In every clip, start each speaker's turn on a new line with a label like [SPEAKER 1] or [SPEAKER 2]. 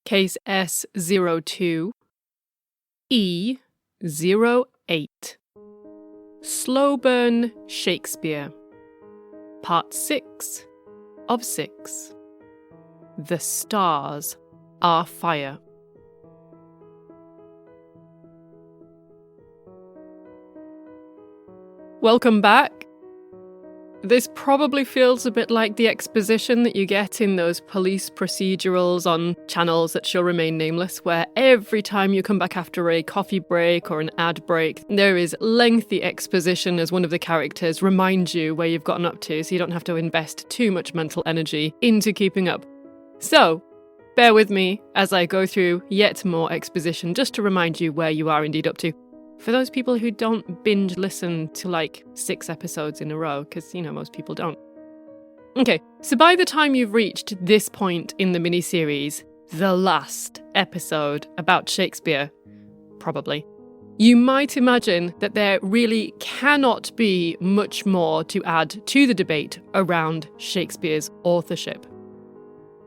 [SPEAKER 1] Case S02E08. Slowburn, Shakespeare. Part 6 of 6. The stars are fire. Welcome back. This probably feels a bit like the exposition that you get in those police procedurals on channels that shall remain nameless, where every time you come back after a coffee break or an ad break, there is lengthy exposition as one of the characters reminds you where you've gotten up to, so you don't have to invest too much mental energy into keeping up. So, bear with me as I go through yet more exposition just to remind you where you are indeed up to. For those people who don't binge listen to like 6 episodes in a row, because, most people don't. Okay, so by the time you've reached this point in the miniseries, the last episode about Shakespeare, probably, you might imagine that there really cannot be much more to add to the debate around Shakespeare's authorship.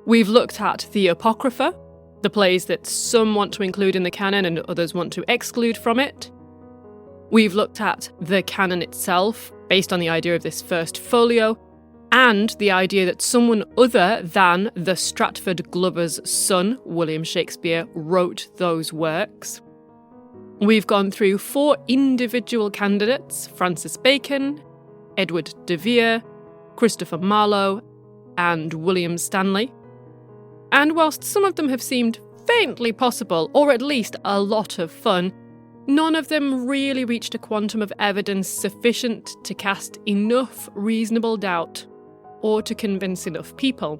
[SPEAKER 1] We've looked at the Apocrypha, the plays that some want to include in the canon and others want to exclude from it. We've looked at the canon itself, based on the idea of this first folio, and the idea that someone other than the Stratford Glover's son, William Shakespeare, wrote those works. We've gone through 4 individual candidates: Francis Bacon, Edward de Vere, Christopher Marlowe, and William Stanley. And whilst some of them have seemed faintly possible, or at least a lot of fun, none of them really reached a quantum of evidence sufficient to cast enough reasonable doubt or to convince enough people.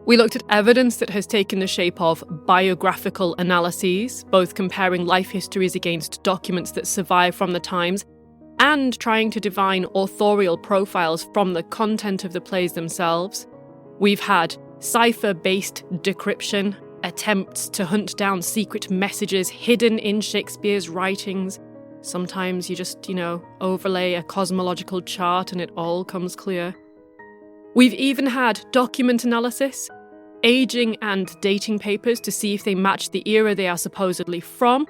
[SPEAKER 1] We looked at evidence that has taken the shape of biographical analyses, both comparing life histories against documents that survive from the times and trying to divine authorial profiles from the content of the plays themselves. We've had cipher-based decryption, attempts to hunt down secret messages hidden in Shakespeare's writings. Sometimes you just, overlay a cosmological chart and it all comes clear. We've even had document analysis, aging and dating papers to see if they match the era they are supposedly from.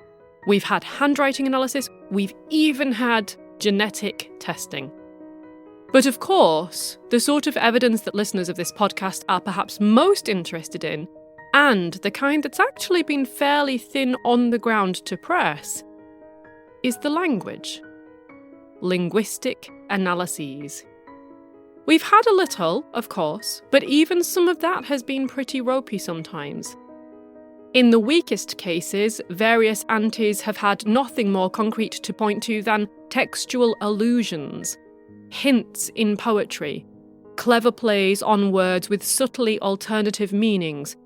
[SPEAKER 1] We've had handwriting analysis. We've even had genetic testing. But of course, the sort of evidence that listeners of this podcast are perhaps most interested in, and the kind that's actually been fairly thin on the ground to press, is the language. Linguistic analyses. We've had a little, of course, but even some of that has been pretty ropey sometimes. In the weakest cases, various antis have had nothing more concrete to point to than textual allusions, hints in poetry, clever plays on words with subtly alternative meanings,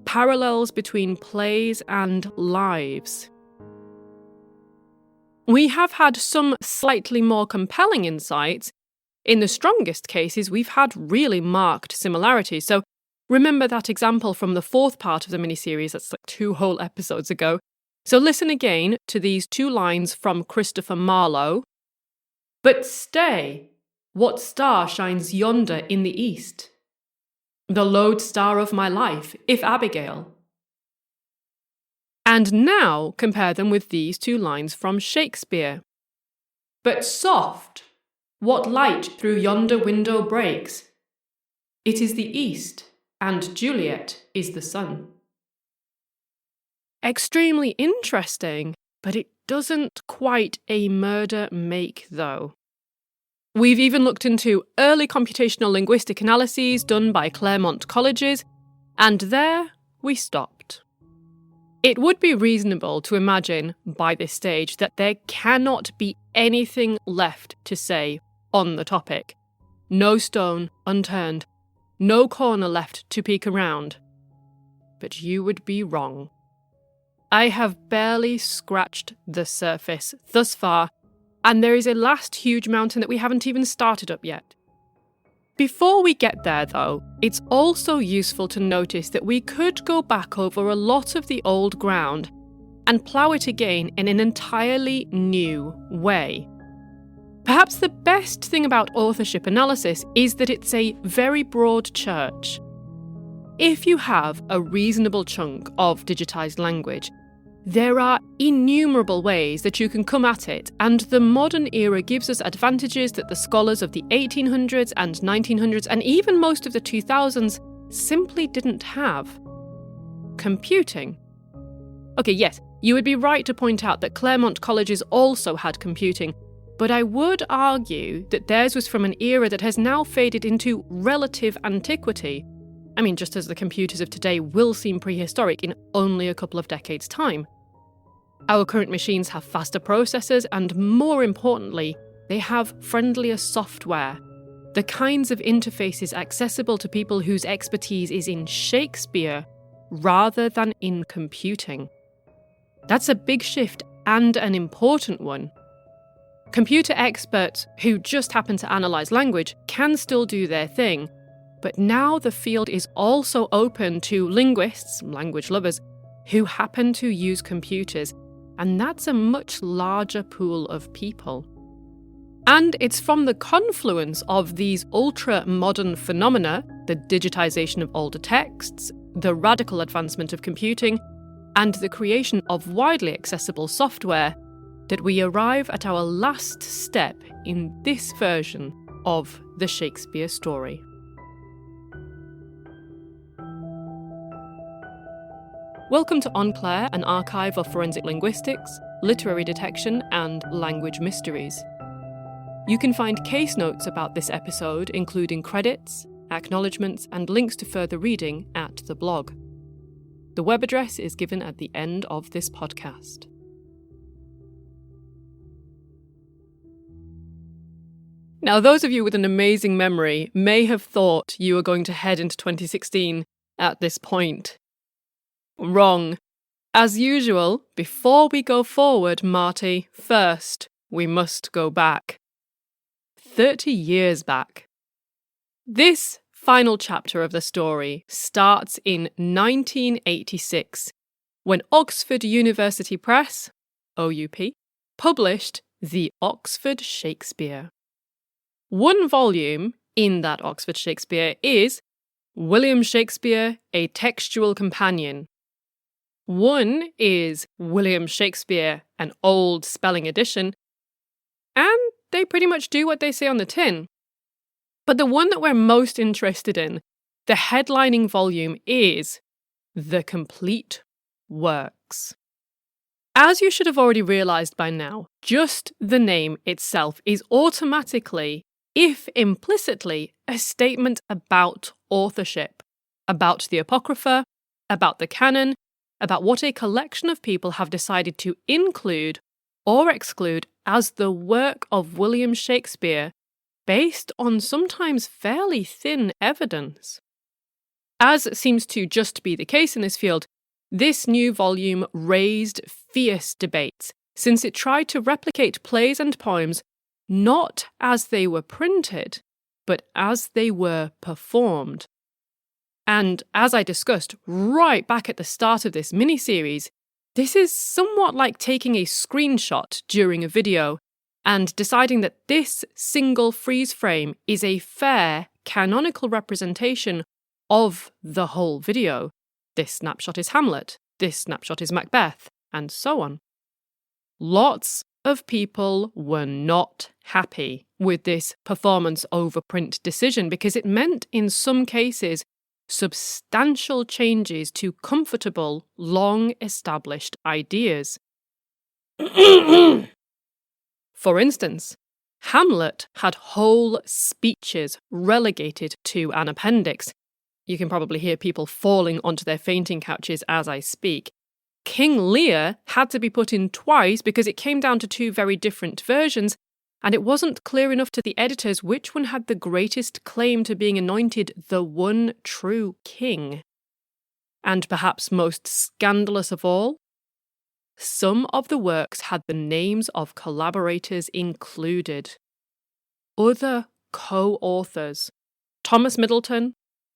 [SPEAKER 1] parallels between plays and lives. We have had some slightly more compelling insights. In the strongest cases, we've had really marked similarities. So remember that example from the 4th part of the miniseries, that's like 2 whole episodes ago. So listen again to these 2 lines from Christopher Marlowe. "But stay, what star shines yonder in the east? The lodestar of my life, if Abigail." And now compare them with these 2 lines from Shakespeare. "But soft, what light through yonder window breaks? It is the east, and Juliet is the sun." Extremely interesting, but it doesn't quite a murder make, though. We've even looked into early computational linguistic analyses done by Claremont colleges, and there we stopped. It would be reasonable to imagine, by this stage, that there cannot be anything left to say on the topic. No stone unturned, no corner left to peek around. But you would be wrong. I have barely scratched the surface thus far, and there is a last huge mountain that we haven't even started up yet. Before we get there, though, it's also useful to notice that we could go back over a lot of the old ground and plough it again in an entirely new way. Perhaps the best thing about authorship analysis is that it's a very broad church. if you have a reasonable chunk of digitised language, there are innumerable ways that you can come at it, and the modern era gives us advantages that the scholars of the 1800s and 1900s and even most of the 2000s simply didn't have. Computing. Okay, yes, you would be right to point out that Claremont colleges also had computing, but I would argue that theirs was from an era that has now faded into relative antiquity. I mean, just as the computers of today will seem prehistoric in only a couple of decades' time. Our current machines have faster processors and, more importantly, they have friendlier software. The kinds of interfaces accessible to people whose expertise is in Shakespeare rather than in computing. That's a big shift and an important one. Computer experts who just happen to analyse language can still do their thing, but now the field is also open to linguists, language lovers, who happen to use computers, and that's a much larger pool of people. And it's from the confluence of these ultra-modern phenomena, the digitisation of older texts, the radical advancement of computing, and the creation of widely accessible software, that we arrive at our last step in this version of the Shakespeare story. Welcome to En Clair, an archive of forensic linguistics, literary detection, and language mysteries. You can find case notes about this episode, including credits, acknowledgements, and links to further reading at the blog. The web address is given at the end of this podcast. Now, those of you with an amazing memory may have thought you were going to head into 2016 at this point. Wrong. As usual, before we go forward, Marty, first we must go back. 30 years back. This final chapter of the story starts in 1986, when Oxford University Press, OUP, published The Oxford Shakespeare. One volume in that Oxford Shakespeare is William Shakespeare, A Textual Companion. One is William Shakespeare, an old spelling edition, and they pretty much do what they say on the tin. But the one that we're most interested in, the headlining volume, is The Complete Works. As you should have already realised by now, just the name itself is automatically, if implicitly, a statement about authorship, about the Apocrypha, about the canon, about what a collection of people have decided to include or exclude as the work of William Shakespeare, based on sometimes fairly thin evidence. As seems to just be the case in this field, this new volume raised fierce debates, since it tried to replicate plays and poems not as they were printed, but as they were performed. And as I discussed right back at the start of this mini-series, this is somewhat like taking a screenshot during a video and deciding that this single freeze frame is a fair, canonical representation of the whole video. This snapshot is Hamlet, this snapshot is Macbeth, and so on. Lots of people were not happy with this performance over print decision because it meant, in some cases, substantial changes to comfortable, long-established ideas. For instance, Hamlet had whole speeches relegated to an appendix. You can probably hear people falling onto their fainting couches as I speak. King Lear had to be put in twice because it came down to two very different versions, and it wasn't clear enough to the editors which one had the greatest claim to being anointed the one true king. And perhaps most scandalous of all, some of the works had the names of collaborators included. Other co-authors: Thomas Middleton,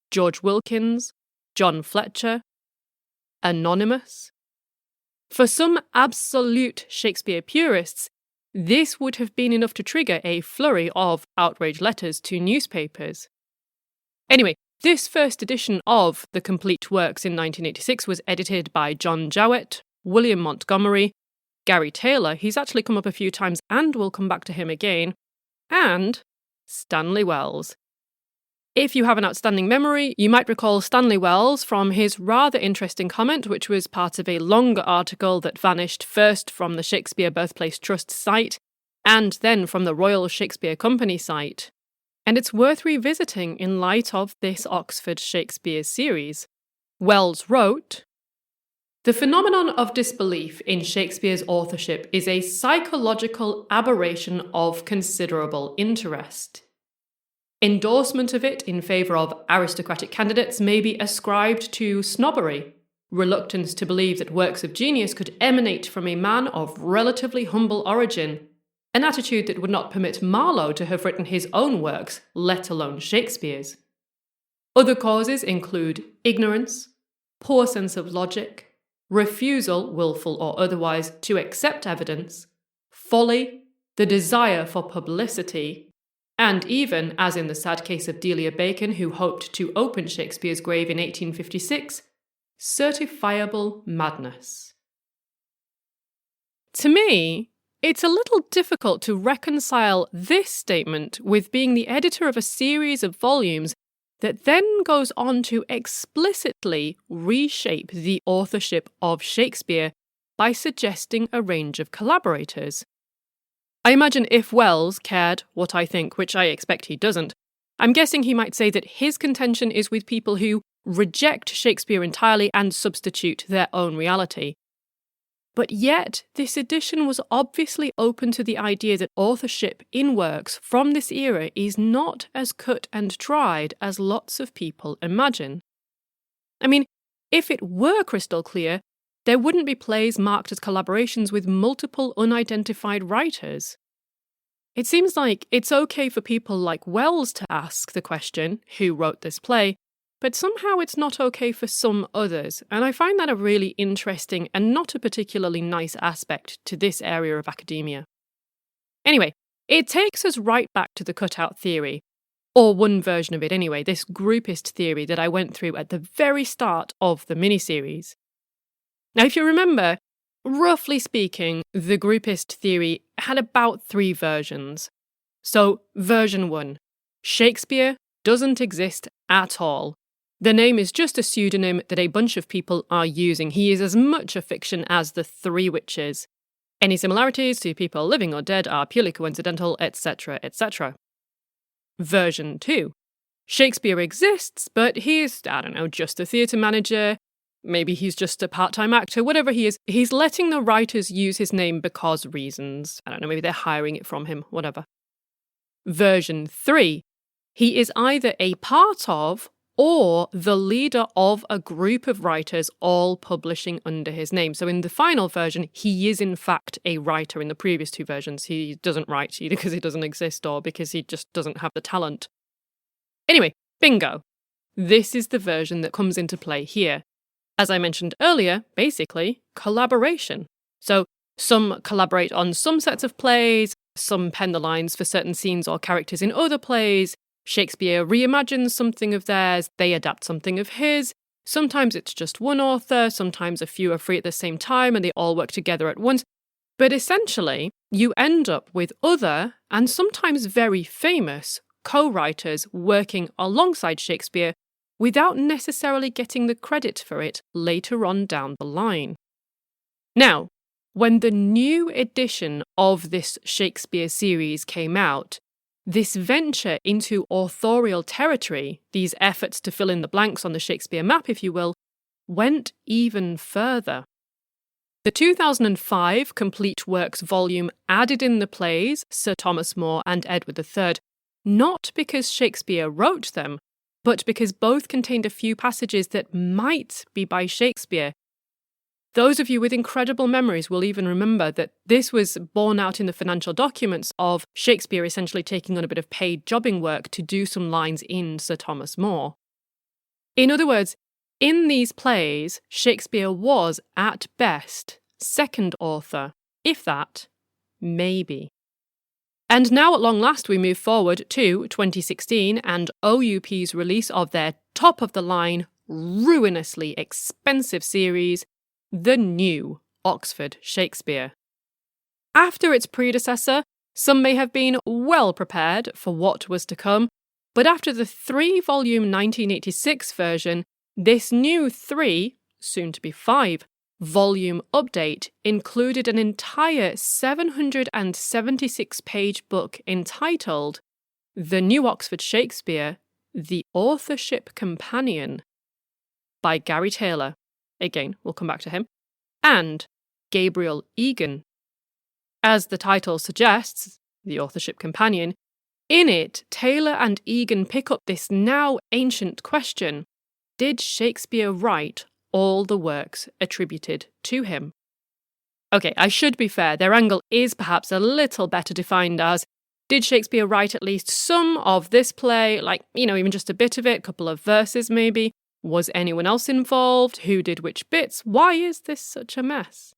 [SPEAKER 1] George Wilkins, John Fletcher, anonymous. For some absolute Shakespeare purists, this would have been enough to trigger a flurry of outrage letters to newspapers. Anyway, This first edition of the complete works in 1986 was edited by John Jowett, William Montgomery, Gary Taylor, he's actually come up a few times and we'll come back to him again, and Stanley Wells. If you have an outstanding memory, you might recall Stanley Wells from his rather interesting comment, which was part of a longer article that vanished first from the Shakespeare Birthplace Trust site and then from the Royal Shakespeare Company site. And it's worth revisiting in light of this Oxford Shakespeare series. Wells wrote, "The phenomenon of disbelief in Shakespeare's authorship is a psychological aberration of considerable interest. Endorsement of it in favour of aristocratic candidates may be ascribed to snobbery, reluctance to believe that works of genius could emanate from a man of relatively humble origin, an attitude that would not permit Marlowe to have written his own works, let alone Shakespeare's. Other causes include ignorance, poor sense of logic, refusal, willful or otherwise, to accept evidence, folly, the desire for publicity, and even, as in the sad case of Delia Bacon, who hoped to open Shakespeare's grave in 1856, certifiable madness." To me, it's a little difficult to reconcile this statement with being the editor of a series of volumes that then goes on to explicitly reshape the authorship of Shakespeare by suggesting a range of collaborators. I imagine if Wells cared what I think, which I expect he doesn't, I'm guessing he might say that his contention is with people who reject Shakespeare entirely and substitute their own reality. But yet, this edition was obviously open to the idea that authorship in works from this era is not as cut and dried as lots of people imagine. I mean, if it were crystal clear, there wouldn't be plays marked as collaborations with multiple unidentified writers. It seems like it's okay for people like Wells to ask the question, who wrote this play? But somehow it's not okay for some others, and I find that a really interesting and not a particularly nice aspect to this area of academia. Anyway, it takes us right back to the cutout theory, or one version of it anyway, this groupist theory that I went through at the very start of the miniseries. Now, if you remember, roughly speaking, the groupist theory had about 3 versions. So, version 1, Shakespeare doesn't exist at all. The name is just a pseudonym that a bunch of people are using. He is as much a fiction as the 3 witches. Any similarities to people living or dead are purely coincidental, etc., etc. Version 2. Shakespeare exists, but he's, just a theatre manager. Maybe he's just a part-time actor, whatever he is. He's letting the writers use his name because reasons. Maybe they're hiring it from him, whatever. Version 3. He is either a part of or the leader of a group of writers all publishing under his name. So in the final version, he is in fact a writer. In the previous 2 versions, he doesn't write either because he doesn't exist or because he just doesn't have the talent. Anyway, bingo. This is the version that comes into play here. As I mentioned earlier, basically, collaboration. So some collaborate on some sets of plays, some pen the lines for certain scenes or characters in other plays, Shakespeare reimagines something of theirs, they adapt something of his. Sometimes it's just one author, sometimes a few are free at the same time and they all work together at once. But essentially, you end up with other, and sometimes very famous, co-writers working alongside Shakespeare without necessarily getting the credit for it later on down the line. Now, when the new edition of this Shakespeare series came out, this venture into authorial territory, these efforts to fill in the blanks on the Shakespeare map, if you will, went even further. The 2005 Complete Works volume added in the plays Sir Thomas More and Edward III, not because Shakespeare wrote them, but because both contained a few passages that might be by Shakespeare. Those of you with incredible memories will even remember that this was borne out in the financial documents of Shakespeare essentially taking on a bit of paid jobbing work to do some lines in Sir Thomas More. In other words, in these plays, Shakespeare was, at best, second author, if that, maybe. And now at long last we move forward to 2016 and OUP's release of their top-of-the-line, ruinously expensive series, the New Oxford Shakespeare. After its predecessor, some may have been well prepared for what was to come, but after the 3-volume 1986 version, this new 3, soon to be 5-volume update included an entire 776-page book entitled The New Oxford Shakespeare, The Authorship Companion by Gary Taylor, again, we'll come back to him, and Gabriel Egan. As the title suggests, The Authorship Companion, in it, Taylor and Egan pick up this now ancient question: did Shakespeare write all the works attributed to him? Okay, I should be fair, their angle is perhaps a little better defined as, did Shakespeare write at least some of this play, like, even just a bit of it, a couple of verses maybe? Was anyone else involved? Who did which bits? Why is this such a mess?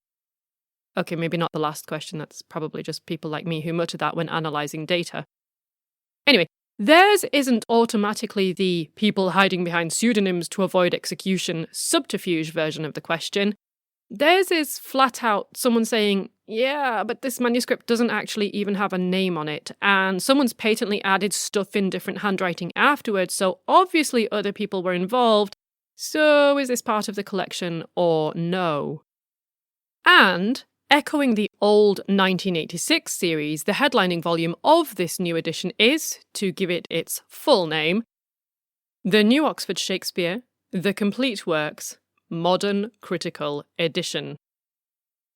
[SPEAKER 1] Okay, maybe not the last question, that's probably just people like me who mutter that when analysing data. Anyway, theirs isn't automatically the people hiding behind pseudonyms to avoid execution subterfuge version of the question. Theirs is flat out someone saying, yeah, but this manuscript doesn't actually even have a name on it, and someone's patently added stuff in different handwriting afterwards, so obviously other people were involved, so is this part of the collection or no? And echoing the old 1986 series, the headlining volume of this new edition is, to give it its full name, The New Oxford Shakespeare, The Complete Works, Modern Critical Edition.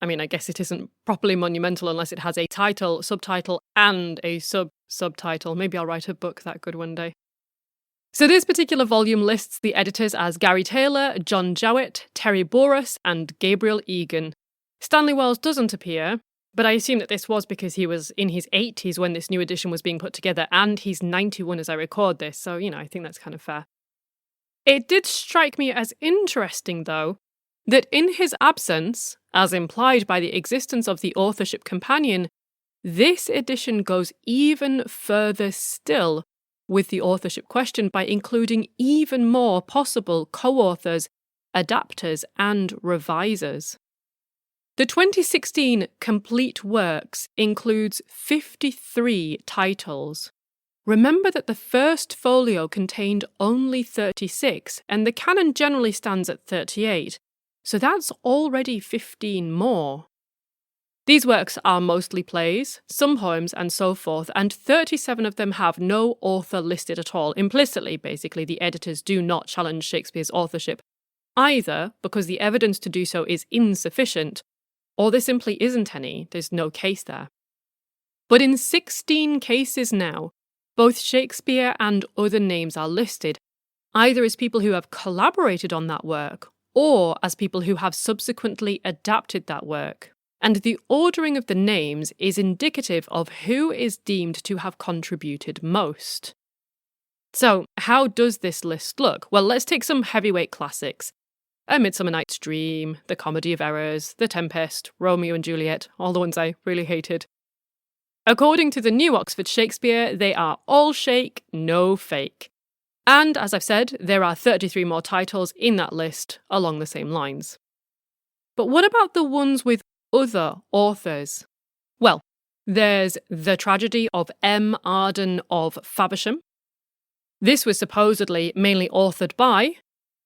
[SPEAKER 1] I mean, I guess it isn't properly monumental unless it has a title, subtitle, and a subtitle. Maybe I'll write a book that good one day. So this particular volume lists the editors as Gary Taylor, John Jowett, Terry Boras, and Gabriel Egan. Stanley Wells doesn't appear, but I assume that this was because he was in his 80s when this new edition was being put together, and he's 91 as I record this, so, I think that's kind of fair. It did strike me as interesting, though, that in his absence, as implied by the existence of the authorship companion, this edition goes even further still with the authorship question by including even more possible co-authors, adapters, and revisers. The 2016 Complete Works includes 53 titles. Remember that the first folio contained only 36, and the canon generally stands at 38, so that's already 15 more. These works are mostly plays, some poems, and so forth, and 37 of them have no author listed at all. Implicitly, basically, the editors do not challenge Shakespeare's authorship, either because the evidence to do so is insufficient, or there simply isn't any, there's no case there. But in 16 cases now, both Shakespeare and other names are listed, either as people who have collaborated on that work, or as people who have subsequently adapted that work. And the ordering of the names is indicative of who is deemed to have contributed most. So, how does this list look? Well, let's take some heavyweight classics. A Midsummer Night's Dream, The Comedy of Errors, The Tempest, Romeo and Juliet, all the ones I really hated. According to the New Oxford Shakespeare, they are all shake, no fake. And, as I've said, there are 33 more titles in that list along the same lines. But what about the ones with other authors? Well, there's The Tragedy of M. Arden of Faversham. This was supposedly mainly authored by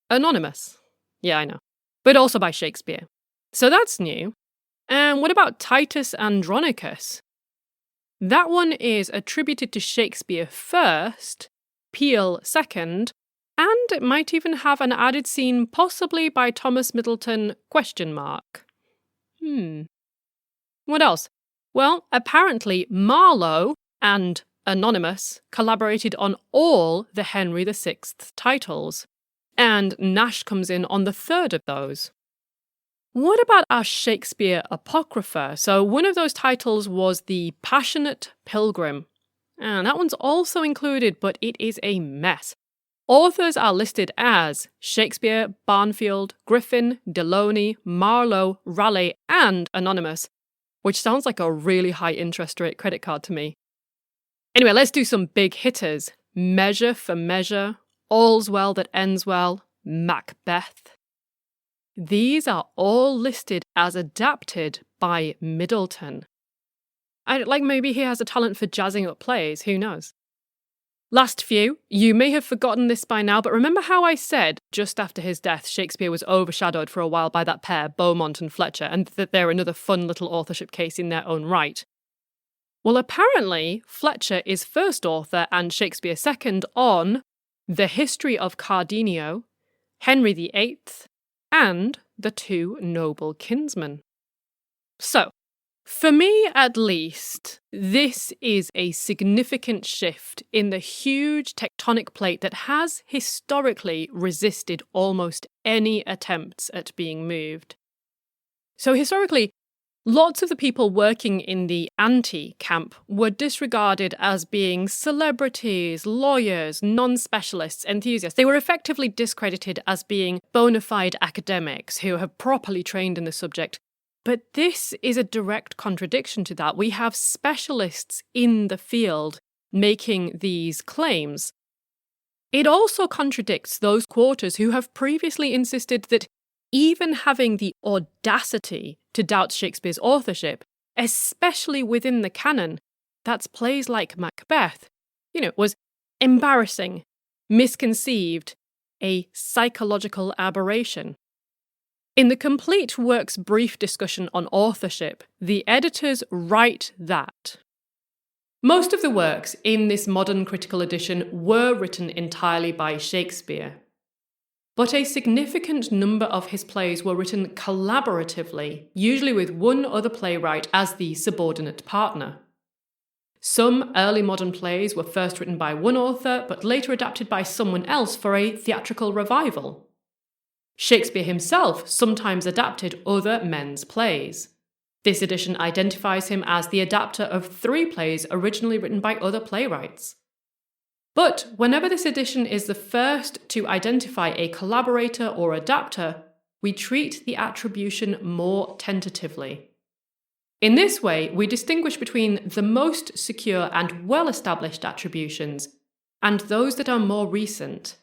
[SPEAKER 1] Anonymous. Yeah, I know. But also by Shakespeare. So that's new. And what about Titus Andronicus? That one is attributed to Shakespeare first, Peele second, and it might even have an added scene possibly by Thomas Middleton ? What else? Well, apparently Marlowe and Anonymous collaborated on all the Henry VI titles, and Nash comes in on the third of those. What about our Shakespeare Apocrypha? So one of those titles was The Passionate Pilgrim. And that one's also included, but it is a mess. Authors are listed as Shakespeare, Barnfield, Griffin, Deloney, Marlowe, Raleigh, and Anonymous, which sounds like a really high interest rate credit card to me. Anyway, let's do some big hitters. Measure for Measure, All's Well That Ends Well, Macbeth. These are all listed as adapted by Middleton. Maybe he has a talent for jazzing up plays, who knows? Last few, you may have forgotten this by now, but remember how I said just after his death Shakespeare was overshadowed for a while by that pair, Beaumont and Fletcher, and that they're another fun little authorship case in their own right? Well, apparently, Fletcher is first author and Shakespeare second on The History of Cardenio, Henry VIII, and The Two Noble Kinsmen. So, for me at least, this is a significant shift in the huge tectonic plate that has historically resisted almost any attempts at being moved. So historically, lots of the people working in the anti-camp were disregarded as being celebrities, lawyers, non-specialists, enthusiasts. They were effectively discredited as being bona fide academics who have properly trained in the subject. But this is a direct contradiction to that. We have specialists in the field making these claims. It also contradicts those quarters who have previously insisted that even having the audacity to doubt Shakespeare's authorship, especially within the canon, that's plays like Macbeth, was embarrassing, misconceived, a psychological aberration. In the complete work's brief discussion on authorship, the editors write that most of the works in this modern critical edition were written entirely by Shakespeare, but a significant number of his plays were written collaboratively, usually with one other playwright as the subordinate partner. Some early modern plays were first written by one author, but later adapted by someone else for a theatrical revival. Shakespeare himself sometimes adapted other men's plays. This edition identifies him as the adapter of 3 plays originally written by other playwrights. But whenever this edition is the first to identify a collaborator or adapter, we treat the attribution more tentatively. In this way, we distinguish between the most secure and well-established attributions and those that are more recent,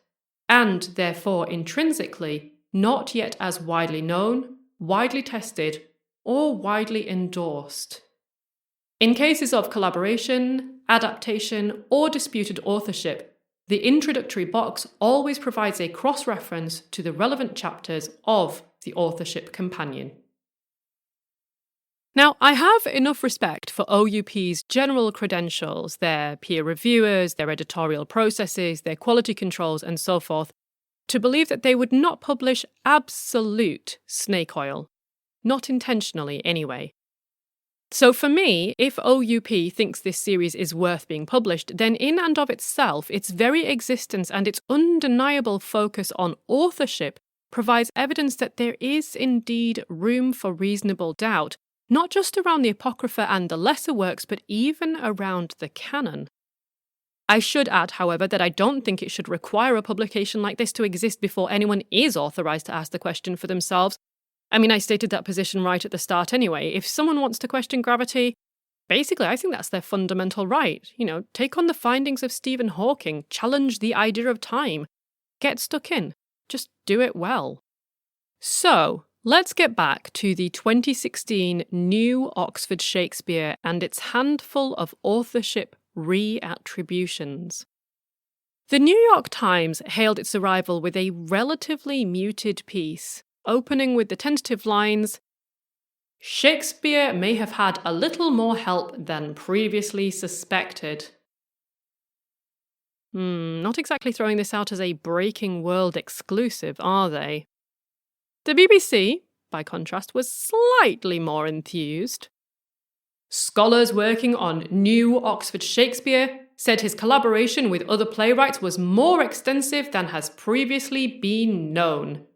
[SPEAKER 1] and therefore intrinsically not yet as widely known, widely tested, or widely endorsed. In cases of collaboration, adaptation, or disputed authorship, the introductory box always provides a cross-reference to the relevant chapters of the authorship companion. Now, I have enough respect for OUP's general credentials, their peer reviewers, their editorial processes, their quality controls, and so forth, to believe that they would not publish absolute snake oil. Not intentionally, anyway. So for me, if OUP thinks this series is worth being published, then in and of itself, its very existence and its undeniable focus on authorship provides evidence that there is indeed room for reasonable doubt, not just around the Apocrypha and the lesser works, but even around the canon. I should add, however, that I don't think it should require a publication like this to exist before anyone is authorised to ask the question for themselves. I stated that position right at the start anyway. If someone wants to question gravity, basically I think that's their fundamental right. Take on the findings of Stephen Hawking, challenge the idea of time, get stuck in, just do it well. So, let's get back to the 2016 New Oxford Shakespeare and its handful of authorship reattributions. The New York Times hailed its arrival with a relatively muted piece, opening with the tentative lines, "Shakespeare may have had a little more help than previously suspected." Not exactly throwing this out as a breaking world exclusive, are they? The BBC, by contrast, was slightly more enthused. Scholars working on New Oxford Shakespeare said his collaboration with other playwrights was more extensive than has previously been known.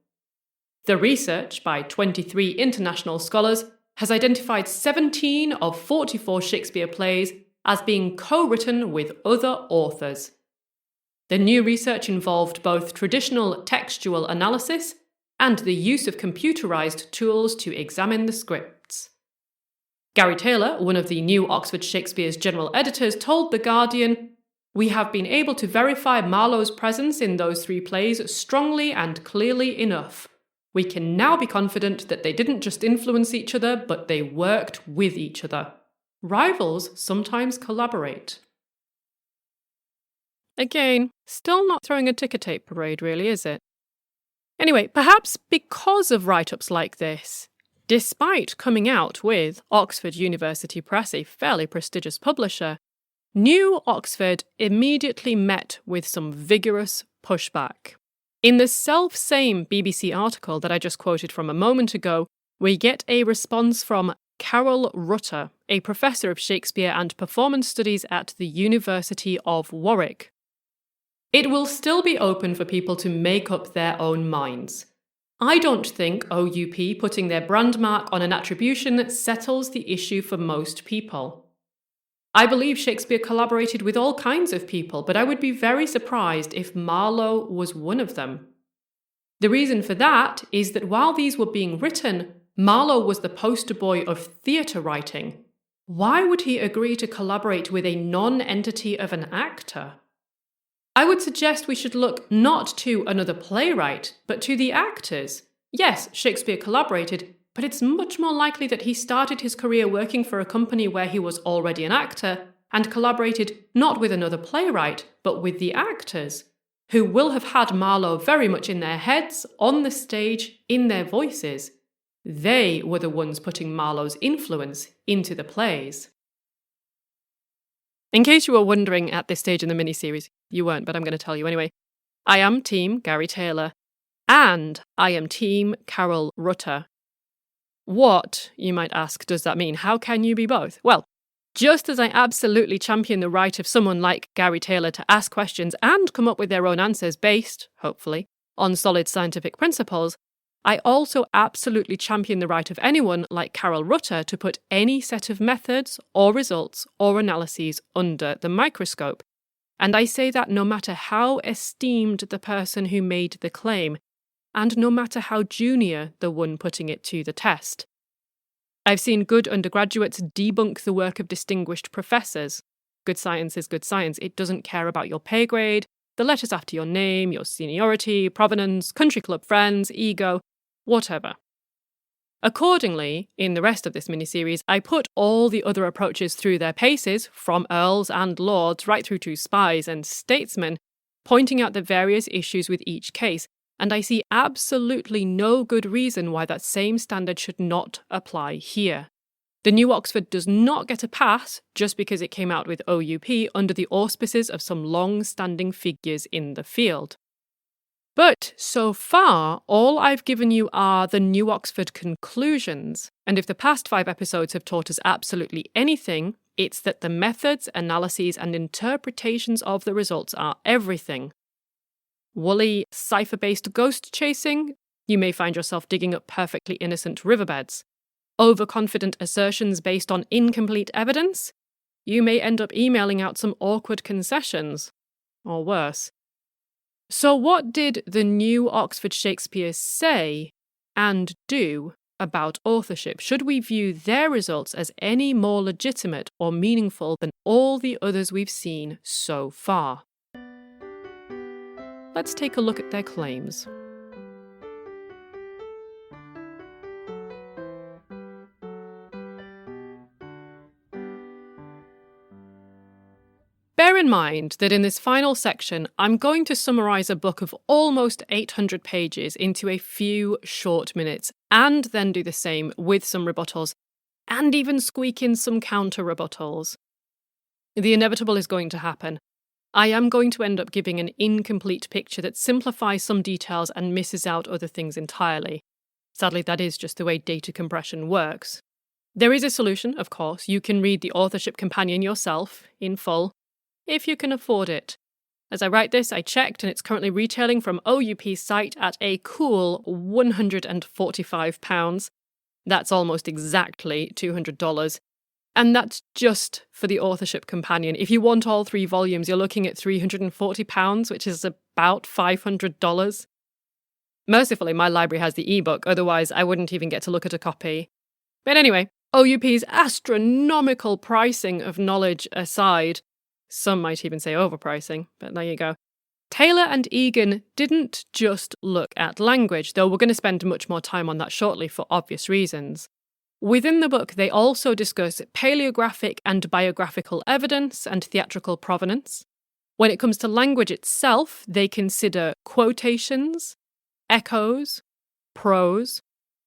[SPEAKER 1] The research by 23 international scholars has identified 17 of 44 Shakespeare plays as being co-written with other authors. The new research involved both traditional textual analysis and the use of computerized tools to examine the scripts. Gary Taylor, one of the New Oxford Shakespeare's general editors, told The Guardian, We have been able to verify Marlowe's presence in those 3 plays strongly and clearly enough. We can now be confident that they didn't just influence each other, but they worked with each other. Rivals sometimes collaborate. Again, still not throwing a ticker tape parade, really, is it? Anyway, perhaps because of write-ups like this, despite coming out with Oxford University Press, a fairly prestigious publisher, New Oxford immediately met with some vigorous pushback. In the self-same BBC article that I just quoted from a moment ago, we get a response from Carol Rutter, a professor of Shakespeare and performance studies at the University of Warwick. It will still be open for people to make up their own minds. I don't think OUP putting their brand mark on an attribution settles the issue for most people. I believe Shakespeare collaborated with all kinds of people, but I would be very surprised if Marlowe was one of them. The reason for that is that while these were being written, Marlowe was the poster boy of theatre writing. Why would he agree to collaborate with a non-entity of an actor? I would suggest we should look not to another playwright, but to the actors. Yes, Shakespeare collaborated, but it's much more likely that he started his career working for a company where he was already an actor and collaborated not with another playwright, but with the actors, who will have had Marlowe very much in their heads, on the stage, in their voices. They were the ones putting Marlowe's influence into the plays. In case you were wondering at this stage in the miniseries, you weren't, but I'm going to tell you anyway. I am Team Gary Taylor, and I am Team Carol Rutter. What, you might ask, does that mean? How can you be both? Well, just as I absolutely champion the right of someone like Gary Taylor to ask questions and come up with their own answers based, hopefully, on solid scientific principles, I also absolutely champion the right of anyone like Carol Rutter to put any set of methods or results or analyses under the microscope. And I say that no matter how esteemed the person who made the claim, and no matter how junior the one putting it to the test. I've seen good undergraduates debunk the work of distinguished professors. Good science is good science. It doesn't care about your pay grade, the letters after your name, your seniority, provenance, country club friends, ego, whatever. Accordingly, in the rest of this miniseries, I put all the other approaches through their paces, from earls and lords right through to spies and statesmen, pointing out the various issues with each case, and I see absolutely no good reason why that same standard should not apply here. The New Oxford does not get a pass just because it came out with OUP under the auspices of some long-standing figures in the field. But so far, all I've given you are the New Oxford conclusions, and if the past 5 episodes have taught us absolutely anything, it's that the methods, analyses, and interpretations of the results are everything. Woolly, cipher-based ghost chasing? You may find yourself digging up perfectly innocent riverbeds. Overconfident assertions based on incomplete evidence? You may end up emailing out some awkward concessions. Or worse. So what did the New Oxford Shakespeare say and do about authorship? Should we view their results as any more legitimate or meaningful than all the others we've seen so far? Let's take a look at their claims. Bear in mind that in this final section, I'm going to summarise a book of almost 800 pages into a few short minutes, and then do the same with some rebuttals, and even squeak in some counter-rebuttals. The inevitable is going to happen. I am going to end up giving an incomplete picture that simplifies some details and misses out other things entirely. Sadly, that is just the way data compression works. There is a solution, of course. You can read the authorship companion yourself, in full, if you can afford it. As I write this, I checked, and it's currently retailing from OUP's site at a cool £145. That's almost exactly $200. And that's just for the authorship companion. If you want all 3 volumes, you're looking at £340, which is about $500. Mercifully, my library has the ebook, otherwise I wouldn't even get to look at a copy. But anyway, OUP's astronomical pricing of knowledge aside, Some might even say overpricing, but there you go. Taylor and Egan didn't just look at language, though we're going to spend much more time on that shortly for obvious reasons. Within the book, they also discuss paleographic and biographical evidence and theatrical provenance. When it comes to language itself, they consider quotations, echoes, prose,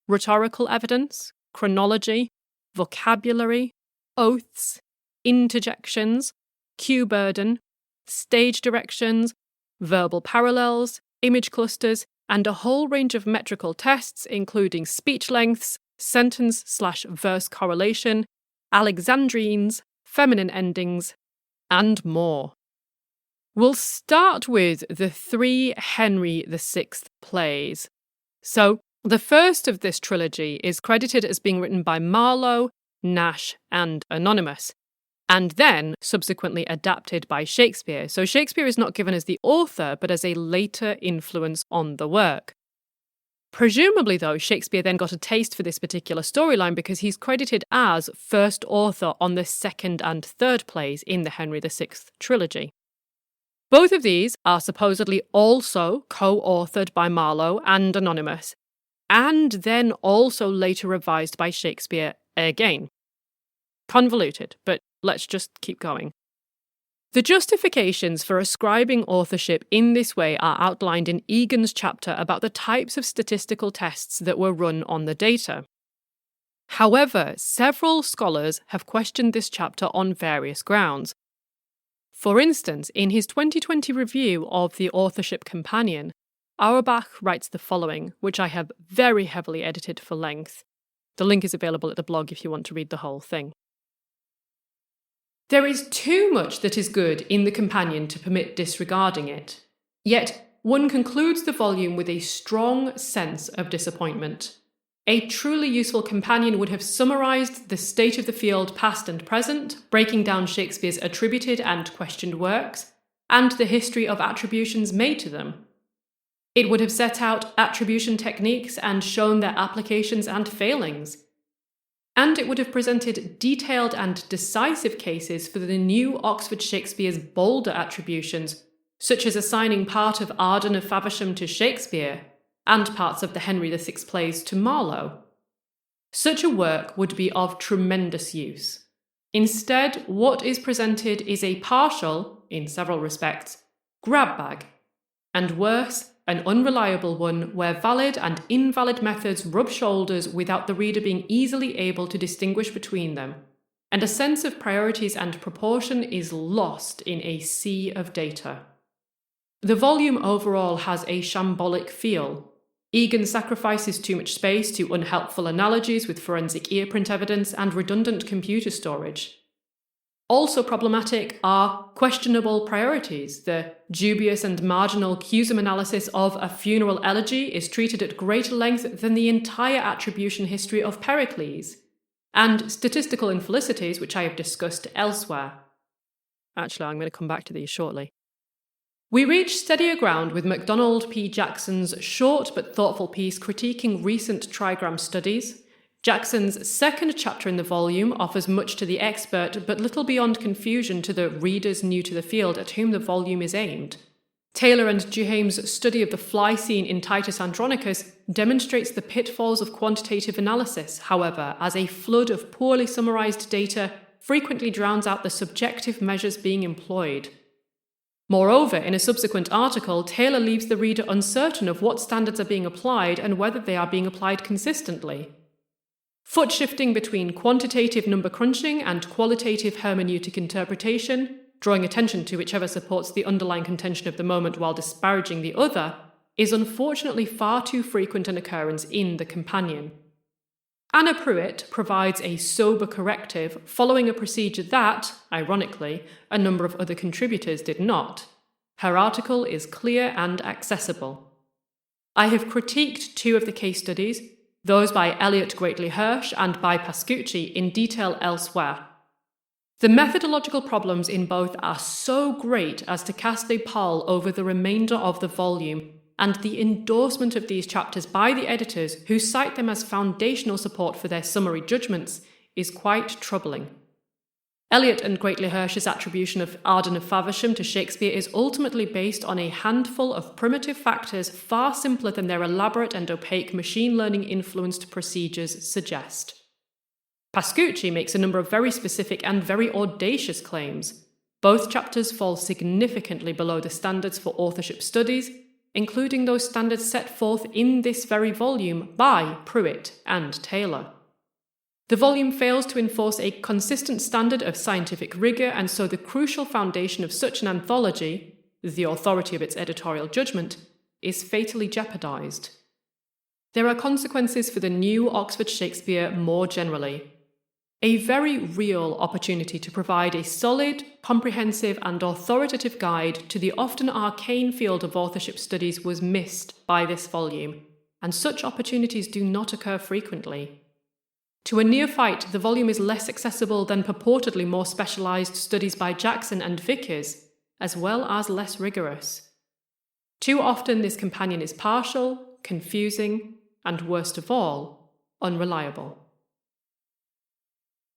[SPEAKER 1] rhetorical evidence, chronology, vocabulary, oaths, interjections, cue burden, stage directions, verbal parallels, image clusters, and a whole range of metrical tests, including speech lengths, sentence/verse correlation, Alexandrines, feminine endings, and more. We'll start with the 3 Henry VI plays. So, the first of this trilogy is credited as being written by Marlowe, Nash, and Anonymous, and then subsequently adapted by Shakespeare. So Shakespeare is not given as the author, but as a later influence on the work. Presumably, though, Shakespeare then got a taste for this particular storyline because he's credited as first author on the second and third plays in the Henry VI trilogy. Both of these are supposedly also co-authored by Marlowe and Anonymous, and then also later revised by Shakespeare again. Convoluted, but let's just keep going. The justifications for ascribing authorship in this way are outlined in Egan's chapter about the types of statistical tests that were run on the data. However, several scholars have questioned this chapter on various grounds. For instance, in his 2020 review of the Authorship Companion, Auerbach writes the following, which I have very heavily edited for length. The link is available at the blog if you want to read the whole thing. There is too much that is good in the companion to permit disregarding it. Yet, one concludes the volume with a strong sense of disappointment. A truly useful companion would have summarised the state of the field past and present, breaking down Shakespeare's attributed and questioned works, and the history of attributions made to them. It would have set out attribution techniques and shown their applications and failings. And it would have presented detailed and decisive cases for the new Oxford Shakespeare's bolder attributions, such as assigning part of Arden of Faversham to Shakespeare, and parts of the Henry VI plays to Marlowe. Such a work would be of tremendous use. Instead, what is presented is a partial, in several respects, grab bag, and worse, an unreliable one where valid and invalid methods rub shoulders without the reader being easily able to distinguish between them, and a sense of priorities and proportion is lost in a sea of data. The volume overall has a shambolic feel. Egan sacrifices too much space to unhelpful analogies with forensic earprint evidence and redundant computer storage. Also problematic are questionable priorities. The dubious and marginal Cusum analysis of a funeral elegy is treated at greater length than the entire attribution history of Pericles, and statistical infelicities, which I have discussed elsewhere. Actually, I'm going to come back to these shortly. We reach steadier ground with MacDonald P. Jackson's short but thoughtful piece critiquing recent trigram studies. Jackson's second chapter in the volume offers much to the expert, but little beyond confusion to the readers new to the field at whom the volume is aimed. Taylor and Duhame's study of the fly scene in Titus Andronicus demonstrates the pitfalls of quantitative analysis, however, as a flood of poorly summarized data frequently drowns out the subjective measures being employed. Moreover, in a subsequent article, Taylor leaves the reader uncertain of what standards are being applied and whether they are being applied consistently. Foot shifting between quantitative number crunching and qualitative hermeneutic interpretation, drawing attention to whichever supports the underlying contention of the moment while disparaging the other, is unfortunately far too frequent an occurrence in the companion. Anna Pruitt provides a sober corrective following a procedure that, ironically, a number of other contributors did not. Her article is clear and accessible. I have critiqued 2 of the case studies, those by Elliot Greatley Hirsch and by Pascucci, in detail elsewhere. The methodological problems in both are so great as to cast a pall over the remainder of the volume, and the endorsement of these chapters by the editors, who cite them as foundational support for their summary judgments, is quite troubling. Eliot and Greatley Hirsch's attribution of Arden of Faversham to Shakespeare is ultimately based on a handful of primitive factors far simpler than their elaborate and opaque machine learning-influenced procedures suggest. Pascucci makes a number of very specific and very audacious claims. Both chapters fall significantly below the standards for authorship studies, including those standards set forth in this very volume by Pruitt and Taylor. The volume fails to enforce a consistent standard of scientific rigour, and so the crucial foundation of such an anthology, the authority of its editorial judgment, is fatally jeopardised. There are consequences for the new Oxford Shakespeare more generally. A very real opportunity to provide a solid, comprehensive and authoritative guide to the often arcane field of authorship studies was missed by this volume, and such opportunities do not occur frequently. To a neophyte, the volume is less accessible than purportedly more specialised studies by Jackson and Vickers, as well as less rigorous. Too often this companion is partial, confusing, and worst of all, unreliable.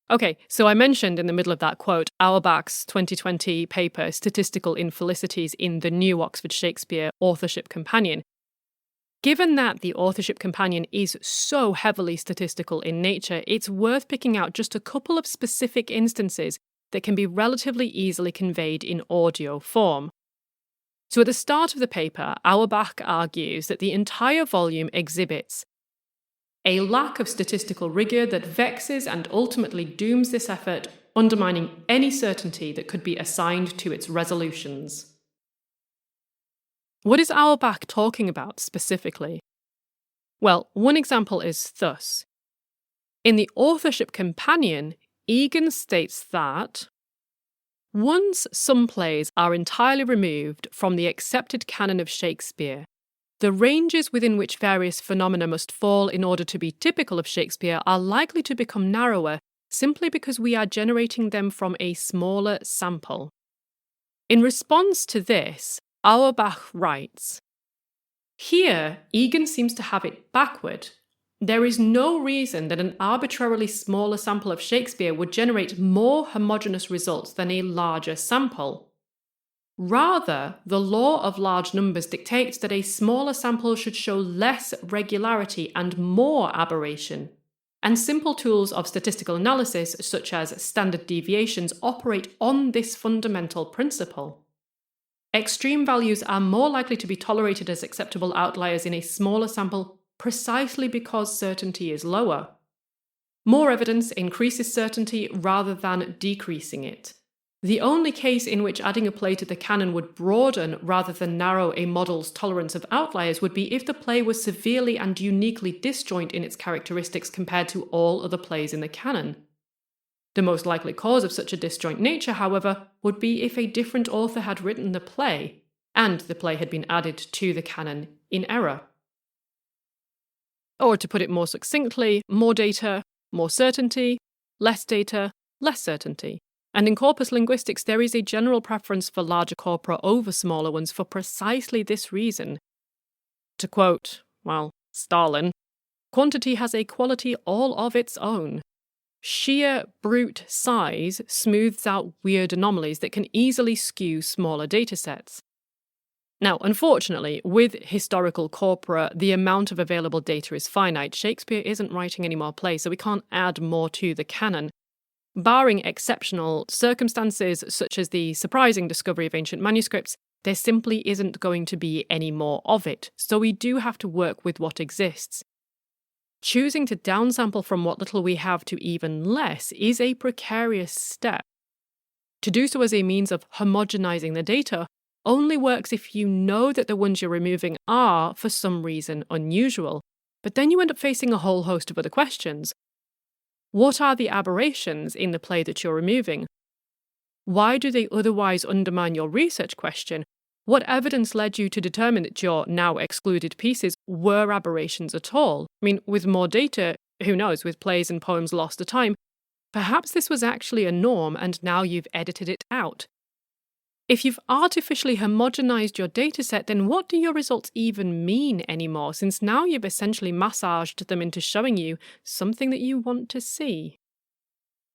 [SPEAKER 1] Okay, so I mentioned in the middle of that quote Auerbach's 2020 paper, Statistical Infelicities in the New Oxford Shakespeare Authorship Companion. Given that the Authorship Companion is so heavily statistical in nature, it's worth picking out just a couple of specific instances that can be relatively easily conveyed in audio form. So at the start of the paper, Auerbach argues that the entire volume exhibits a lack of statistical rigour that vexes and ultimately dooms this effort, undermining any certainty that could be assigned to its resolutions. What is Auerbach talking about specifically? Well, one example is thus. In the Authorship Companion, Egan states that once some plays are entirely removed from the accepted canon of Shakespeare, the ranges within which various phenomena must fall in order to be typical of Shakespeare are likely to become narrower simply because we are generating them from a smaller sample. In response to this, Auerbach writes, "Here, Egan seems to have it backward. There is no reason that an arbitrarily smaller sample of Shakespeare would generate more homogeneous results than a larger sample. Rather, the law of large numbers dictates that a smaller sample should show less regularity and more aberration, and simple tools of statistical analysis, such as standard deviations, operate on this fundamental principle. Extreme values are more likely to be tolerated as acceptable outliers in a smaller sample precisely because certainty is lower. More evidence increases certainty rather than decreasing it. The only case in which adding a play to the canon would broaden rather than narrow a model's tolerance of outliers would be if the play was severely and uniquely disjoint in its characteristics compared to all other plays in the canon. The most likely cause of such a disjoint nature, however, would be if a different author had written the play, and the play had been added to the canon in error. Or to put it more succinctly, more data, more certainty, less data, less certainty. And in corpus linguistics, there is a general preference for larger corpora over smaller ones for precisely this reason. To quote, Stalin, quantity has a quality all of its own. Sheer brute size smooths out weird anomalies that can easily skew smaller datasets. Now, unfortunately, with historical corpora, the amount of available data is finite. Shakespeare isn't writing any more plays, so we can't add more to the canon. Barring exceptional circumstances, such as the surprising discovery of ancient manuscripts, there simply isn't going to be any more of it, so we do have to work with what exists. Choosing to downsample from what little we have to even less is a precarious step. To do so as a means of homogenizing the data only works if you know that the ones you're removing are, for some reason, unusual, but then you end up facing a whole host of other questions. What are the aberrations in the play that you're removing? Why do they otherwise undermine your research question? What evidence led you to determine that your now excluded pieces were aberrations at all? I mean, with more data, who knows, with plays and poems lost to time, perhaps this was actually a norm and now you've edited it out. If you've artificially homogenized your dataset, then what do your results even mean anymore, since now you've essentially massaged them into showing you something that you want to see?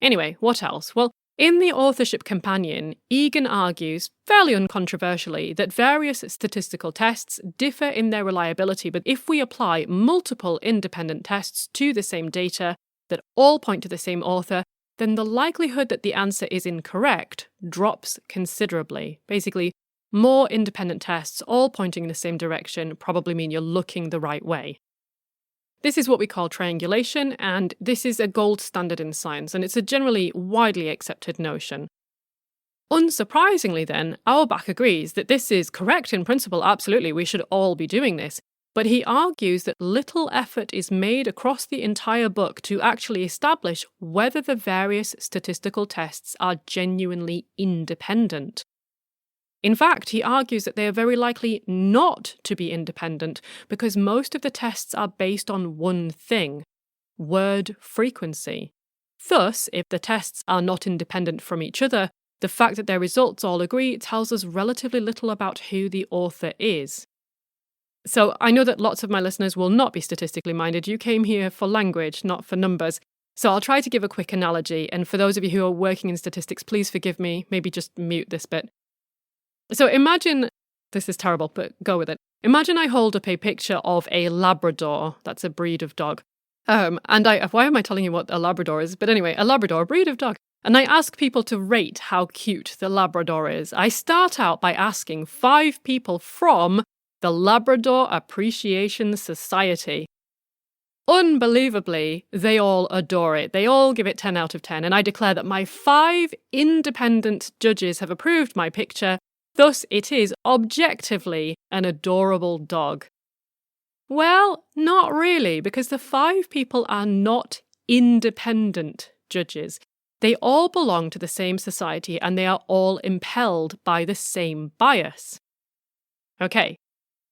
[SPEAKER 1] Anyway, what else? Well, In the authorship companion, Egan argues, fairly uncontroversially, that various statistical tests differ in their reliability, but if we apply multiple independent tests to the same data that all point to the same author, then the likelihood that the answer is incorrect drops considerably. Basically, more independent tests all pointing in the same direction probably mean you're looking the right way. This is what we call triangulation, and this is a gold standard in science, and it's a generally widely accepted notion. Unsurprisingly then, Auerbach agrees that this is correct in principle, absolutely, we should all be doing this, but he argues that little effort is made across the entire book to actually establish whether the various statistical tests are genuinely independent. In fact, he argues that they are very likely not to be independent because most of the tests are based on one thing: word frequency. Thus, if the tests are not independent from each other, the fact that their results all agree tells us relatively little about who the author is. So I know that lots of my listeners will not be statistically minded. You came here for language, not for numbers. So I'll try to give a quick analogy, and for those of you who are working in statistics, please forgive me, maybe just mute this bit. So imagine, this is terrible, but go with it. Imagine I hold up a picture of a Labrador, that's a breed of dog. Why am I telling you what a Labrador is? But anyway, a Labrador, a breed of dog. And I ask people to rate how cute the Labrador is. I start out by asking 5 people from the Labrador Appreciation Society. Unbelievably, they all adore it. They all give it 10 out of 10. And I declare that my 5 independent judges have approved my picture. Thus, it is objectively an adorable dog. Well, not really, because the 5 people are not independent judges. They all belong to the same society and they are all impelled by the same bias. Okay,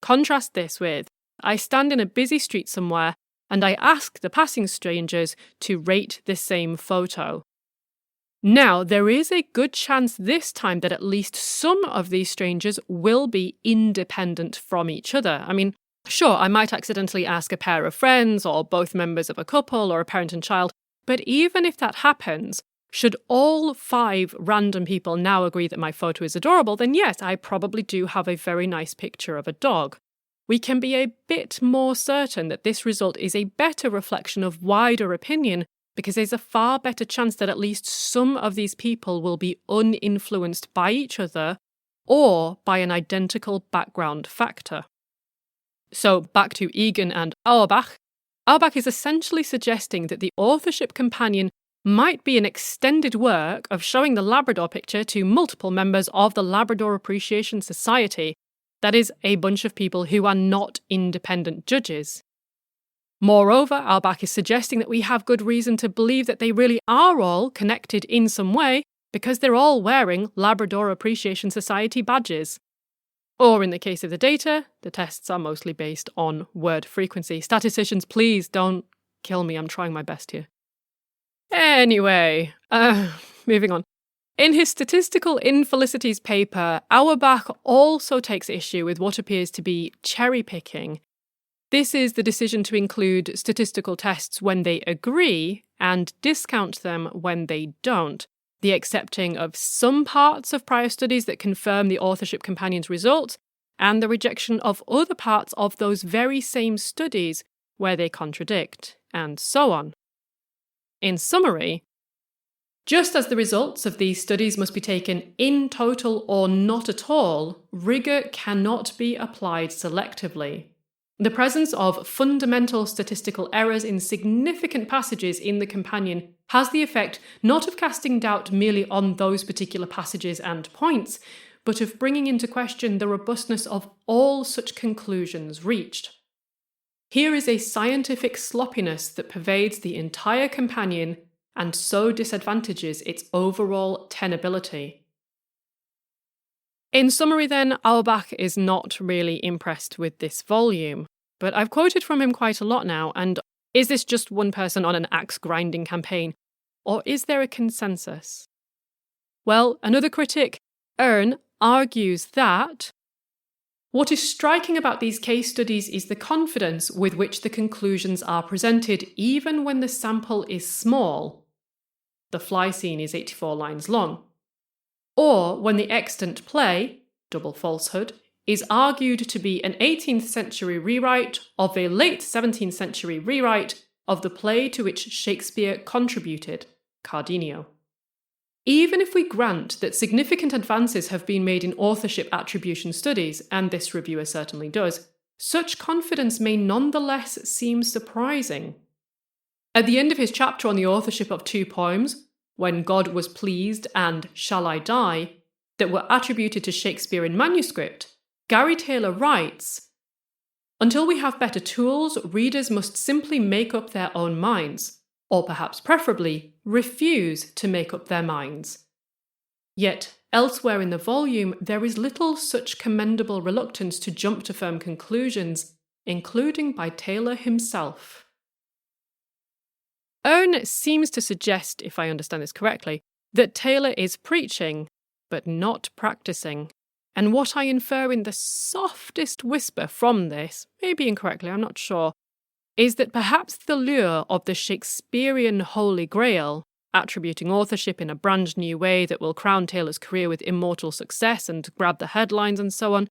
[SPEAKER 1] contrast this with, I stand in a busy street somewhere and I ask the passing strangers to rate the same photo. Now, there is a good chance this time that at least some of these strangers will be independent from each other. I mean, sure, I might accidentally ask a pair of friends or both members of a couple or a parent and child, but even if that happens, should all 5 random people now agree that my photo is adorable, then yes, I probably do have a very nice picture of a dog. We can be a bit more certain that this result is a better reflection of wider opinion because there's a far better chance that at least some of these people will be uninfluenced by each other or by an identical background factor. So back to Egan and Auerbach. Auerbach is essentially suggesting that the authorship companion might be an extended work of showing the Labrador picture to multiple members of the Labrador Appreciation Society, that is, a bunch of people who are not independent judges. Moreover, Auerbach is suggesting that we have good reason to believe that they really are all connected in some way because they're all wearing Labrador Appreciation Society badges. Or in the case of the data, the tests are mostly based on word frequency. Statisticians, please don't kill me, I'm trying my best here. Anyway, moving on. In his Statistical Infelicities paper, Auerbach also takes issue with what appears to be cherry-picking. This is the decision to include statistical tests when they agree and discount them when they don't, the accepting of some parts of prior studies that confirm the authorship companion's results, and the rejection of other parts of those very same studies where they contradict, and so on. In summary, just as the results of these studies must be taken in total or not at all, rigour cannot be applied selectively. The presence of fundamental statistical errors in significant passages in the companion has the effect not of casting doubt merely on those particular passages and points, but of bringing into question the robustness of all such conclusions reached. Here is a scientific sloppiness that pervades the entire companion and so disadvantages its overall tenability. In summary then, Auerbach is not really impressed with this volume, but I've quoted from him quite a lot now, and is this just one person on an axe-grinding campaign, or is there a consensus? Well, another critic, Ern, argues that what is striking about these case studies is the confidence with which the conclusions are presented, even when the sample is small. the fly scene is 84 lines long. Or when the extant play, double falsehood, is argued to be an 18th century rewrite of a late 17th century rewrite of the play to which Shakespeare contributed, Cardenio. Even if we grant that significant advances have been made in authorship attribution studies, and this reviewer certainly does, such confidence may nonetheless seem surprising. At the end of his chapter on the authorship of two poems, When God Was Pleased and Shall I Die, that were attributed to Shakespeare in manuscript, Gary Taylor writes, "Until we have better tools, readers must simply make up their own minds, or perhaps preferably, refuse to make up their minds." Yet, elsewhere in the volume, there is little such commendable reluctance to jump to firm conclusions, including by Taylor himself. Owen seems to suggest, if I understand this correctly, that Taylor is preaching, but not practicing. And what I infer in the softest whisper from this, maybe incorrectly, I'm not sure, is that perhaps the lure of the Shakespearean Holy Grail, attributing authorship in a brand new way that will crown Taylor's career with immortal success and grab the headlines and so on,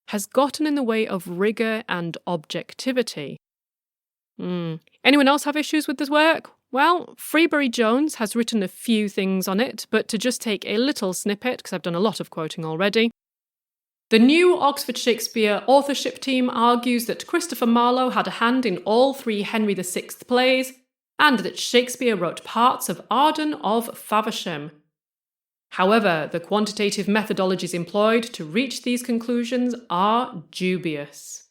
[SPEAKER 1] has gotten in the way of rigour and objectivity. Anyone else have issues with this work? Well, Freebury Jones has written a few things on it, but to just take a little snippet, because I've done a lot of quoting already. The new Oxford Shakespeare authorship team argues that Christopher Marlowe had a hand in all three Henry VI plays, and that Shakespeare wrote parts of Arden of Faversham. However, the quantitative methodologies employed to reach these conclusions are dubious.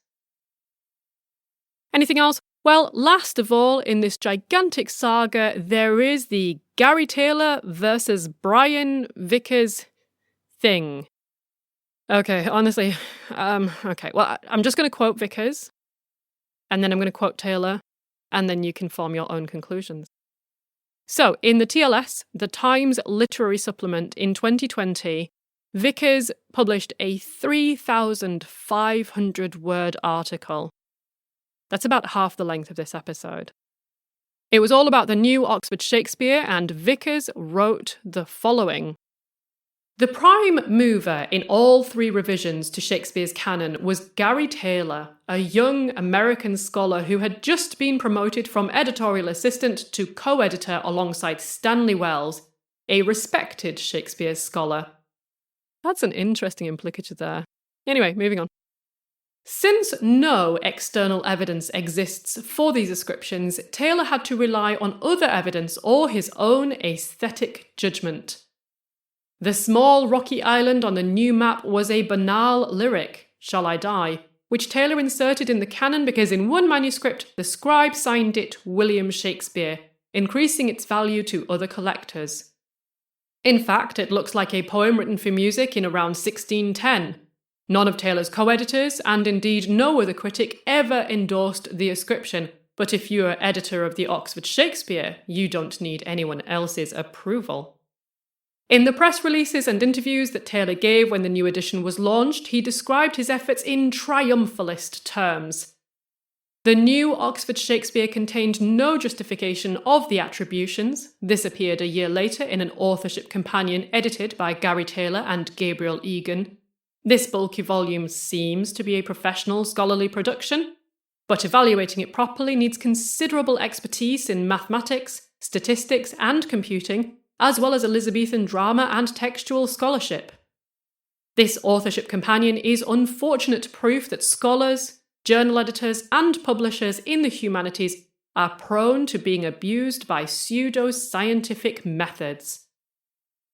[SPEAKER 1] Anything else? Well, last of all, in this gigantic saga, there is the Gary Taylor versus Brian Vickers thing. Okay, honestly, okay, well, I'm just going to quote Vickers, and then I'm going to quote Taylor, and then you can form your own conclusions. So, in the TLS, the Times Literary Supplement in 2020, Vickers published a 3,500-word article. That's about half the length of this episode. It was all about the new Oxford Shakespeare, and Vickers wrote the following. The prime mover in all three revisions to Shakespeare's canon was Gary Taylor, a young American scholar who had just been promoted from editorial assistant to co-editor alongside Stanley Wells, a respected Shakespeare scholar. That's an interesting implicature there. Anyway, moving on. Since no external evidence exists for these ascriptions, Taylor had to rely on other evidence or his own aesthetic judgment. The small rocky island on the new map was a banal lyric, Shall I Die, which Taylor inserted in the canon because in one manuscript the scribe signed it William Shakespeare, increasing its value to other collectors. In fact, it looks like a poem written for music in around 1610. None of Taylor's co-editors, and indeed no other critic, ever endorsed the ascription, but if you're editor of the Oxford Shakespeare, you don't need anyone else's approval. In the press releases and interviews that Taylor gave when the new edition was launched, he described his efforts in triumphalist terms. The new Oxford Shakespeare contained no justification of the attributions. This appeared a year later in an authorship companion edited by Gary Taylor and Gabriel Egan. This bulky volume seems to be a professional scholarly production, but evaluating it properly needs considerable expertise in mathematics, statistics, and computing, as well as Elizabethan drama and textual scholarship. This authorship companion is unfortunate proof that scholars, journal editors, and publishers in the humanities are prone to being abused by pseudo-scientific methods.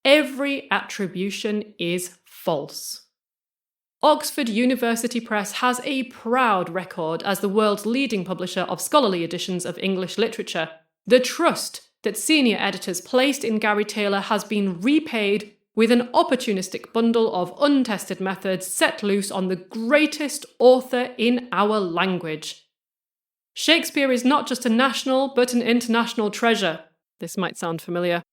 [SPEAKER 1] Every attribution is false. Oxford University Press has a proud record as the world's leading publisher of scholarly editions of English literature. The trust that senior editors placed in Gary Taylor has been repaid with an opportunistic bundle of untested methods set loose on the greatest author in our language. Shakespeare is not just a national, but an international treasure. This might sound familiar.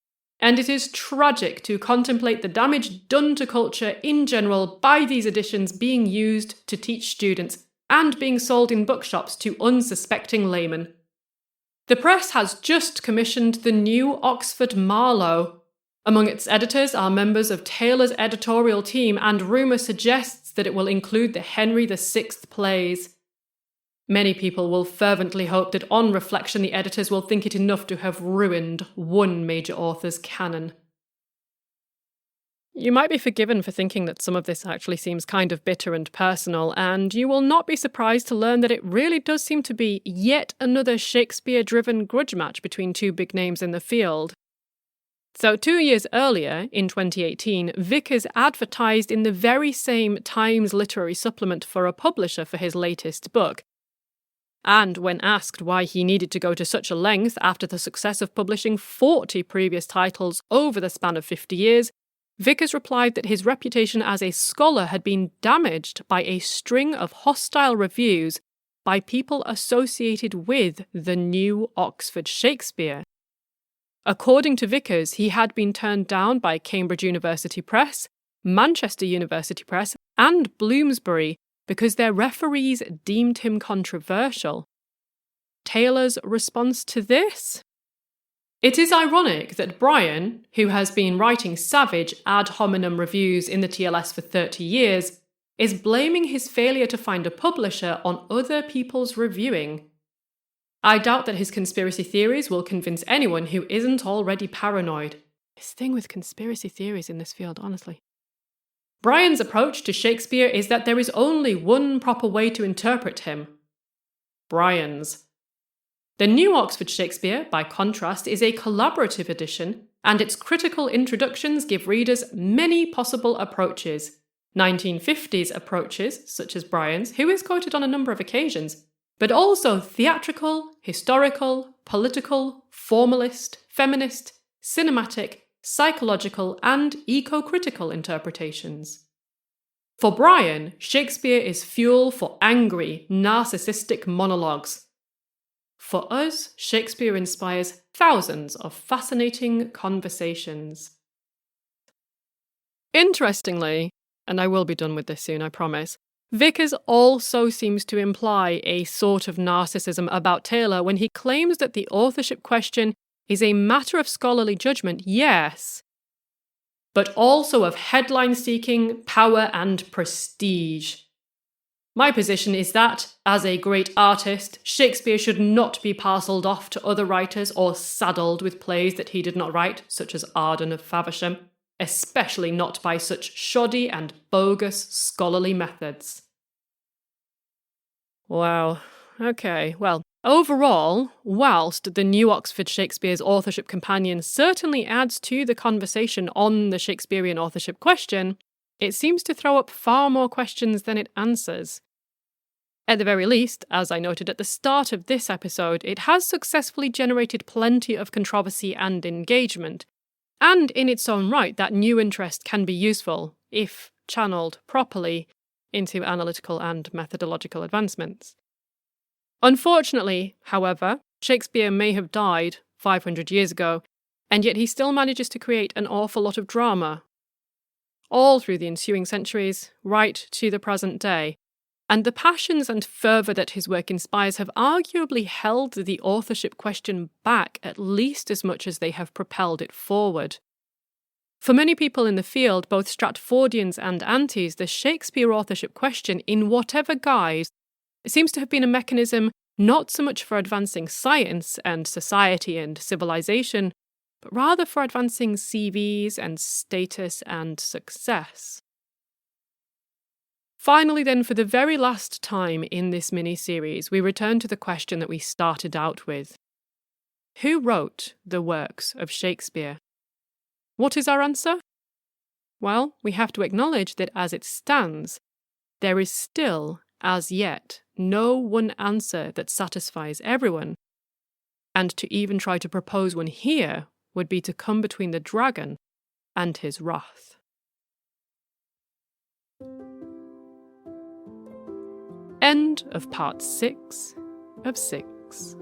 [SPEAKER 1] And it is tragic to contemplate the damage done to culture in general by these editions being used to teach students and being sold in bookshops to unsuspecting laymen. The press has just commissioned the new Oxford Marlowe. Among its editors are members of Taylor's editorial team, and rumour suggests that it will include the Henry VI plays. Many people will fervently hope that on reflection the editors will think it enough to have ruined one major author's canon. You might be forgiven for thinking that some of this actually seems kind of bitter and personal, and you will not be surprised to learn that it really does seem to be yet another Shakespeare-driven grudge match between two big names in the field. So 2 years earlier, in 2018, Vickers advertised in the very same Times literary supplement for a publisher for his latest book. And when asked why he needed to go to such a length after the success of publishing 40 previous titles over the span of 50 years, Vickers replied that his reputation as a scholar had been damaged by a string of hostile reviews by people associated with the new Oxford Shakespeare. According to Vickers, he had been turned down by Cambridge University Press, Manchester University Press, and Bloomsbury because their referees deemed him controversial. Taylor's response to this? It is ironic that Brian, who has been writing savage ad hominem reviews in the TLS for 30 years, is blaming his failure to find a publisher on other people's reviewing. I doubt that his conspiracy theories will convince anyone who isn't already paranoid. This thing with conspiracy theories in this field, honestly. Brian's approach to Shakespeare is that there is only one proper way to interpret him. Brian's. The new Oxford Shakespeare, by contrast, is a collaborative edition, and its critical introductions give readers many possible approaches. 1950s approaches, such as Brian's, who is quoted on a number of occasions, but also theatrical, historical, political, formalist, feminist, cinematic, psychological, and eco-critical interpretations. For Brian, Shakespeare is fuel for angry, narcissistic monologues. For us, Shakespeare inspires thousands of fascinating conversations. Interestingly, and I will be done with this soon, I promise, Vickers also seems to imply a sort of narcissism about Taylor when he claims that the authorship question is a matter of scholarly judgment, yes, but also of headline-seeking, power and prestige. My position is that, as a great artist, Shakespeare should not be parcelled off to other writers or saddled with plays that he did not write, such as Arden of Faversham, especially not by such shoddy and bogus scholarly methods. Wow. Okay, well, overall, whilst the new Oxford Shakespeare's authorship companion certainly adds to the conversation on the Shakespearean authorship question, it seems to throw up far more questions than it answers. At the very least, as I noted at the start of this episode, it has successfully generated plenty of controversy and engagement. And in its own right, that new interest can be useful, if channeled properly, into analytical and methodological advancements. Unfortunately, however, Shakespeare may have died 500 years ago, and yet he still manages to create an awful lot of drama, all through the ensuing centuries, right to the present day. And the passions and fervour that his work inspires have arguably held the authorship question back at least as much as they have propelled it forward. For many people in the field, both Stratfordians and antis, the Shakespeare authorship question, in whatever guise, seems to have been a mechanism not so much for advancing science and society and civilization, but rather for advancing CVs and status and success. Finally then, for the very last time in this mini-series, we return to the question that we started out with. Who wrote the works of Shakespeare? What is our answer? Well, we have to acknowledge that as it stands, there is still, as yet, no one answer that satisfies everyone. And to even try to propose one here would be to come between the dragon and his wrath. End of part 6 of 6.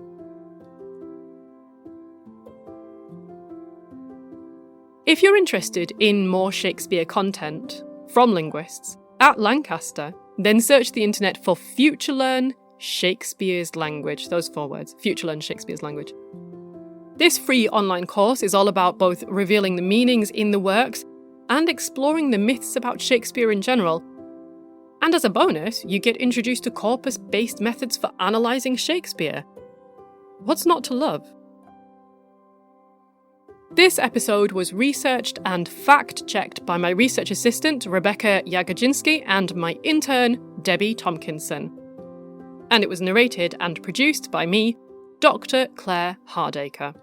[SPEAKER 1] If you're interested in more Shakespeare content from linguists at Lancaster, then search the internet for FutureLearn, Shakespeare's language. Those 4 words. Future Learn Shakespeare's language. This free online course is all about both revealing the meanings in the works and exploring the myths about Shakespeare in general. And as a bonus, you get introduced to corpus-based methods for analysing Shakespeare. What's not to love? This episode was researched and fact-checked by my research assistant, Rebecca Jagodzinski, and my intern, Debbie Tompkinson. And it was narrated and produced by me, Dr. Claire Hardacre.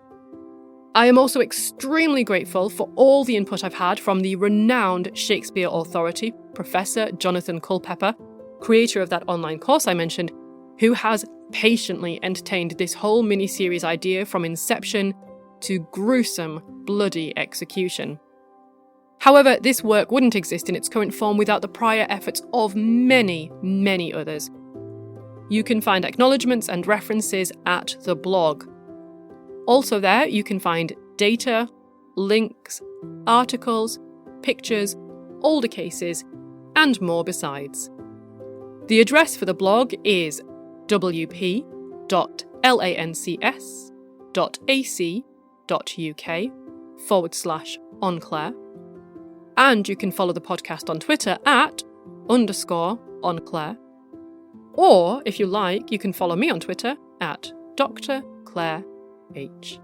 [SPEAKER 1] I am also extremely grateful for all the input I've had from the renowned Shakespeare authority, Professor Jonathan Culpepper, creator of that online course I mentioned, who has patiently entertained this whole mini-series idea from inception to gruesome, bloody execution. However, this work wouldn't exist in its current form without the prior efforts of many, many others. You can find acknowledgements and references at the blog. Also there, you can find data, links, articles, pictures, older cases, and more besides. The address for the blog is wp.lancs.ac.uk/OnClaire, and you can follow the podcast on Twitter at _OnClaire, or if you like, you can follow me on Twitter at Dr. Claire H.